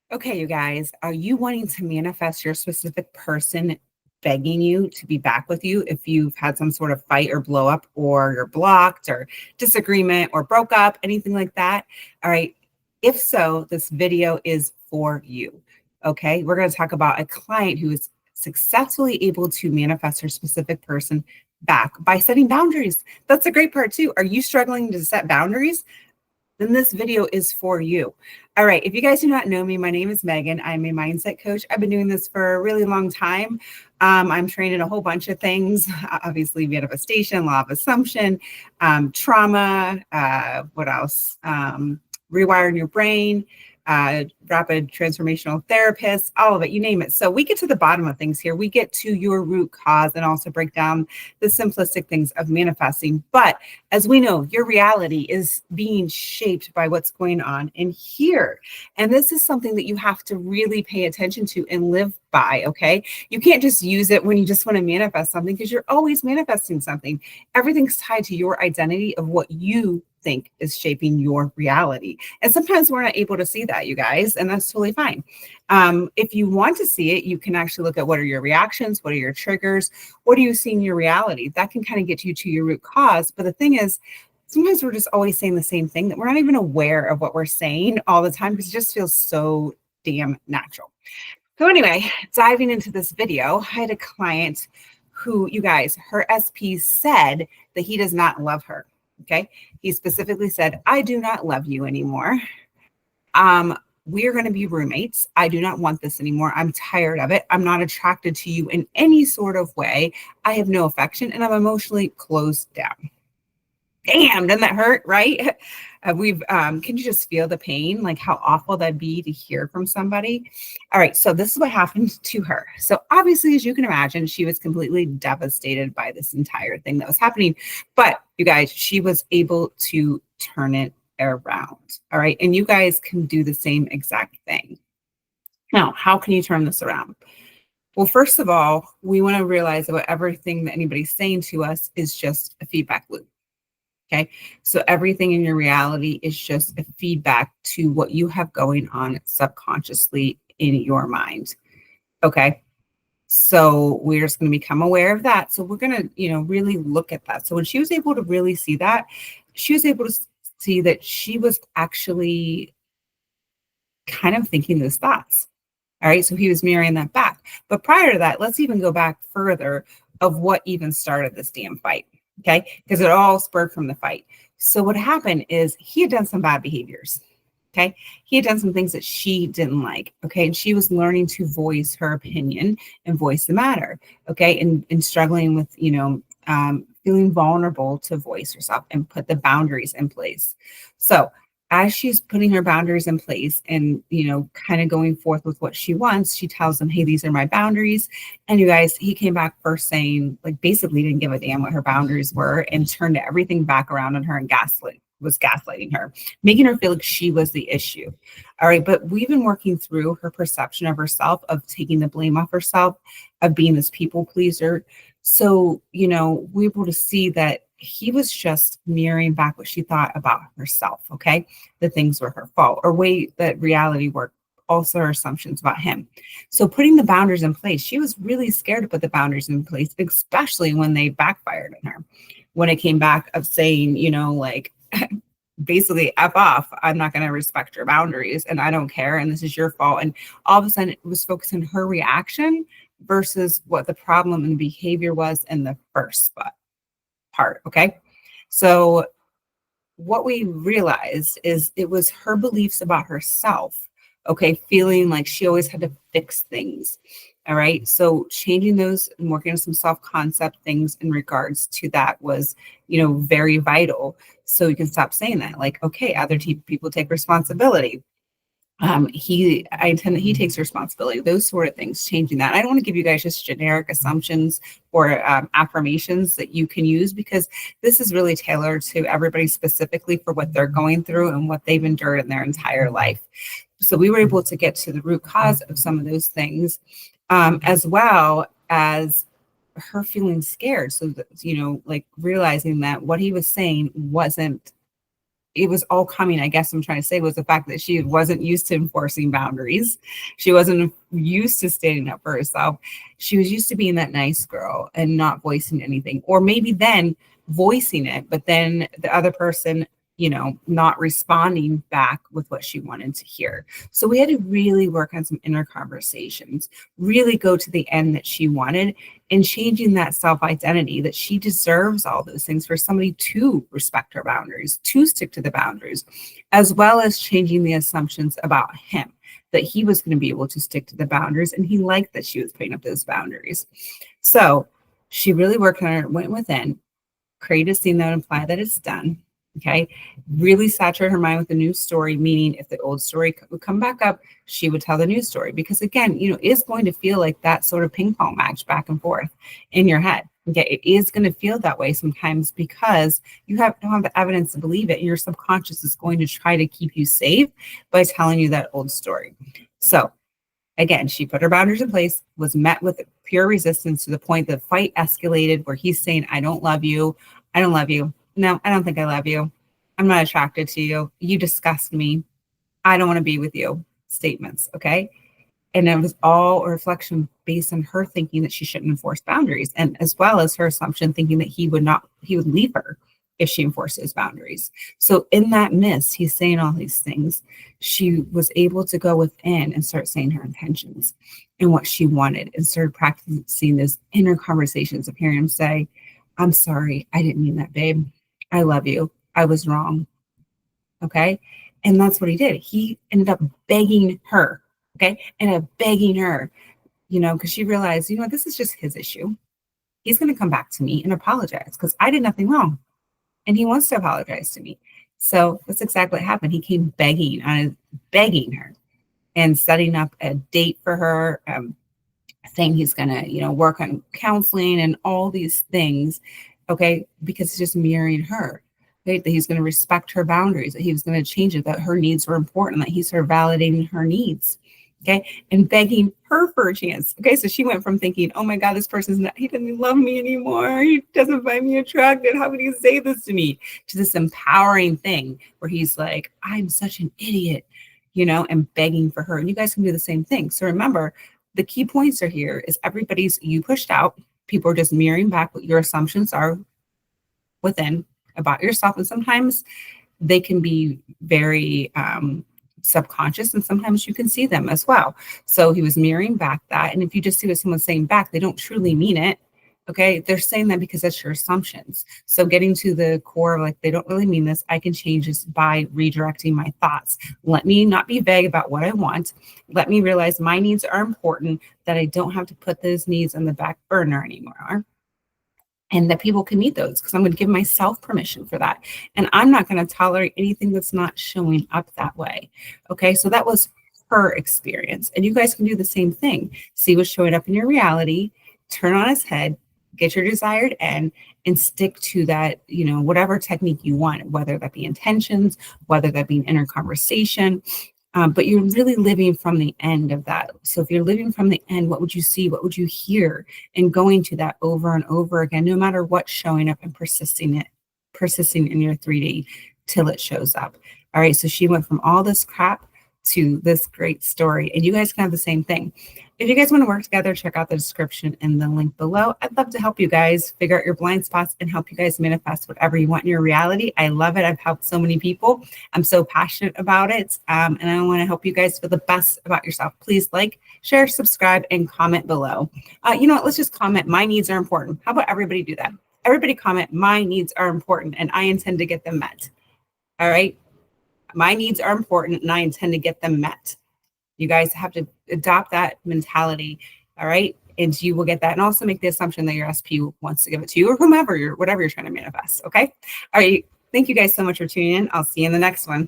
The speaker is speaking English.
Okay, you guys, are you wanting to manifest your specific person begging you to be back with you if you've had some sort of fight or blow up, or you're blocked or disagreement or broke up, anything like that? All right. If so, this video is for you. Okay. We're going to talk about a client who is successfully able to manifest her specific person back by setting boundaries. That's a great part, too. Are you struggling to set boundaries? Then this video is for you. All right. If you guys do not know me, my name is Megan. I'm a mindset coach. I've been doing this for a really long time. I'm trained in a whole bunch of things, obviously manifestation, law of assumption, trauma, what else? Rewiring your brain, rapid transformational therapists, all of it, you name it. So we get to the bottom of things here. We get to your root cause and also break down the simplistic things of manifesting. But as we know, your reality is being shaped by what's going on in here. And this is something that you have to really pay attention to and live by, okay? You can't just use it when you just want to manifest something, because you're always manifesting something. Everything's tied to your identity of what you think is shaping your reality. And sometimes we're not able to see that, you guys, and that's totally fine. If you want to see it, you can actually look at what are your reactions, what are your triggers, what do you see in your reality? That can kind of get you to your root cause. But the thing is, sometimes we're just always saying the same thing that we're not even aware of what we're saying all the time, because it just feels so damn natural. So anyway, diving into this video, I had a client who, you guys, her SP said that he does not love her. Okay. He specifically said, I do not love you anymore. We are going to be roommates. I do not want this anymore. I'm tired of it. I'm not attracted to you in any sort of way. I have no affection and I'm emotionally closed down. Damn, doesn't that hurt, right? Can you just feel the pain? Like how awful that'd be to hear from somebody. All right, so this is what happened to her. So obviously, as you can imagine, she was completely devastated by this entire thing that was happening. But you guys, she was able to turn it around. All right, and you guys can do the same exact thing. Now, how can you turn this around? Well, first of all, we want to realize that everything that anybody's saying to us is just a feedback loop. Okay. So everything in your reality is just a feedback to what you have going on subconsciously in your mind. Okay. So we're just going to become aware of that. So we're going to, really look at that. So when she was able to really see that, she was able to see that she was actually kind of thinking those thoughts. All right. So he was mirroring that back. But prior to that, let's even go back further of what even started this damn fight. Okay, because it all spurred from the fight. So what happened is he had done some bad behaviors. Okay, he had done some things that she didn't like. Okay, and she was learning to voice her opinion and voice the matter. Okay, and struggling with feeling vulnerable to voice herself and put the boundaries in place. So as she's putting her boundaries in place and, kind of going forth with what she wants, she tells them, hey, these are my boundaries. And you guys, he came back first saying, like, basically didn't give a damn what her boundaries were and turned everything back around on her and was gaslighting her, making her feel like she was the issue. All right. But we've been working through her perception of herself, of taking the blame off herself, of being this people pleaser. So, we're able to see that he was just mirroring back what she thought about herself. Okay. The things were her fault, or way that reality worked. Also her assumptions about him. So putting the boundaries in place, she was really scared to put the boundaries in place, especially when they backfired on her. When it came back of saying, like, basically F off, I'm not going to respect your boundaries and I don't care. And this is your fault. And all of a sudden it was focused on her reaction versus what the problem and behavior was in the first part. Okay. So what we realized is it was her beliefs about herself. Okay. Feeling like she always had to fix things. All right. So changing those and working on some self-concept things in regards to that was, very vital. So you can stop saying that, like, okay, other people take responsibility. He takes responsibility, those sort of things, changing that. I don't want to give you guys just generic assumptions or affirmations that you can use, because this is really tailored to everybody specifically for what they're going through and what they've endured in their entire life. So we were able to get to the root cause of some of those things, as well as her feeling scared. So that, like realizing that what he was saying wasn't it was all coming, I guess I'm trying to say, was the fact that she wasn't used to enforcing boundaries. She wasn't used to standing up for herself. She was used to being that nice girl and not voicing anything, or maybe then voicing it, but then the other person, not responding back with what she wanted to hear. So we had to really work on some inner conversations, really go to the end that she wanted, and changing that self-identity that she deserves all those things for somebody to respect her boundaries, to stick to the boundaries, as well as changing the assumptions about him, that he was going to be able to stick to the boundaries, and he liked that she was putting up those boundaries. So she really worked on it, went within, create a scene that would imply that it's done. Okay. Really saturate her mind with a new story, meaning if the old story would come back up, she would tell the new story. Because again, it's going to feel like that sort of ping pong match back and forth in your head. Okay. It is going to feel that way sometimes because you don't have the evidence to believe it. And your subconscious is going to try to keep you safe by telling you that old story. So again, she put her boundaries in place, was met with pure resistance to the point the fight escalated where he's saying, I don't love you. I don't love you. No, I don't think I love you. I'm not attracted to you. You disgust me. I don't want to be with you. Statements. Okay. And it was all a reflection based on her thinking that she shouldn't enforce boundaries, and as well as her assumption thinking that he would leave her if she enforced his boundaries. So in that miss, he's saying all these things. She was able to go within and start saying her intentions and what she wanted, and started practicing those inner conversations of hearing him say, I'm sorry. I didn't mean that, babe. I love you. I was wrong. Okay. And that's what he did. He ended up begging her. Okay. Ended up begging her, because she realized, this is just his issue. He's going to come back to me and apologize because I did nothing wrong. And he wants to apologize to me. So that's exactly what happened. He came begging her and setting up a date for her, saying he's going to, work on counseling and all these things. Okay. Because it's just mirroring her, right? That he's going to respect her boundaries, that he was going to change it, that her needs were important, that he started validating her needs. Okay. And begging her for a chance. Okay. So she went from thinking, oh my God, this he doesn't love me anymore. He doesn't find me attractive. How could he say this to me? To this empowering thing where he's like, I'm such an idiot, and begging for her. And you guys can do the same thing. So remember, the key points are here is you pushed out. People are just mirroring back what your assumptions are within about yourself. And sometimes they can be very subconscious, and sometimes you can see them as well. So he was mirroring back that. And if you just see what someone's saying back, they don't truly mean it. Okay. They're saying that because that's your assumptions. So getting to the core of they don't really mean this. I can change this by redirecting my thoughts. Let me not be vague about what I want. Let me realize my needs are important, that I don't have to put those needs on the back burner anymore. And that people can meet those, because I'm going to give myself permission for that. And I'm not going to tolerate anything that's not showing up that way. Okay. So that was her experience. And you guys can do the same thing. See what's showing up in your reality, turn on its head, get your desired end, and stick to that, whatever technique you want, whether that be intentions, whether that be an inner conversation. But you're really living from the end of that. So if you're living from the end, what would you see? What would you hear? And going to that over and over again, no matter what's showing up, and persisting in your 3D till it shows up. All right. So she went from all this crap to this great story, and you guys can have the same thing. If you guys want to work together, check out the description and the link below. I'd love to help you guys figure out your blind spots and help you guys manifest whatever you want in your reality. I love it. I've helped so many people. I'm so passionate about it. And I want to help you guys feel the best about yourself. Please like, share, subscribe, and comment below. Let's just comment, my needs are important. How about everybody do that? Everybody comment, my needs are important and I intend to get them met. All right. My needs are important and I intend to get them met. You guys have to adopt that mentality. All right. And you will get that. And also make the assumption that your SP wants to give it to you, or whatever you're trying to manifest. Okay. All right. Thank you guys so much for tuning in. I'll see you in the next one.